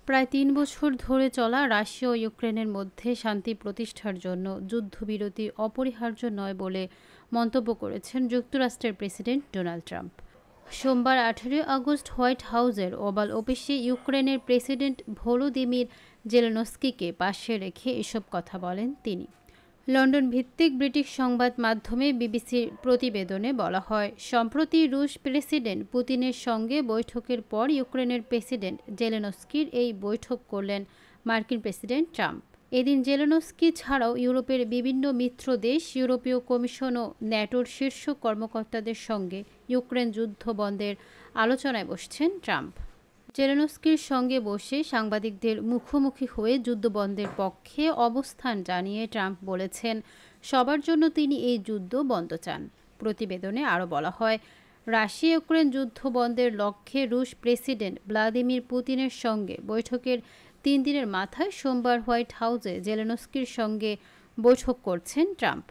প্রায় ৩ বছর ধরে চলা রাশিয়া ও ইউক্রেনের মধ্যে শান্তি প্রতিষ্ঠার জন্য যুদ্ধবিরতি অপরিহার্য নয় বলে মন্তব্য করেছেন যুক্তরাষ্ট্রের প্রেসিডেন্ট ডোনাল্ড ট্রাম্প। সোমবার ১৮ আগস্ট হোয়াইট হাউসের ওভাল অফিসে ইউক্রেনের প্রেসিডেন্ট ভলোদিমির জেলেনস্কিকে পাশে রেখে এসব কথা বলেন তিনি। লন্ডন ভিত্তিক ব্রিটিশ সংবাদ মাধ্যমে বিবিসির প্রতিবেদনে বলা হয়, সম্প্রতি রুশ প্রেসিডেন্ট পুতিনের সঙ্গে বৈঠকের পর ইউক্রেনের প্রেসিডেন্ট জেলেনস্কির এই বৈঠক করলেন মার্কিন প্রেসিডেন্ট ট্রাম্প। এদিন জেলেনস্কি ছাড়াও ইউরোপের বিভিন্ন মিত্র দেশ, ইউরোপীয় কমিশন ও ন্যাটোর শীর্ষ কর্মকর্তাদের সঙ্গে ইউক্রেন যুদ্ধ বন্ধের আলোচনায় বসছেন ট্রাম্প। জেলেনস্কির সঙ্গে বসে সাংবাদিকদের মুখোমুখি হয়ে যুদ্ধবন্ধের পক্ষে অবস্থান জানিয়ে ট্রাম্প বলেছেন, সবার জন্য তিনি এই যুদ্ধ বন্ধ চান। প্রতিবেদনে আরও বলা হয়, রাশিয়া ইউক্রেন যুদ্ধ বন্ধের লক্ষ্যে রুশ প্রেসিডেন্ট ভ্লাদিমির পুতিনের সঙ্গে বৈঠকের ৩ দিনের মাথায় সোমবার হোয়াইট হাউসে জেলেনস্কির সঙ্গে বৈঠক করছেন ট্রাম্প।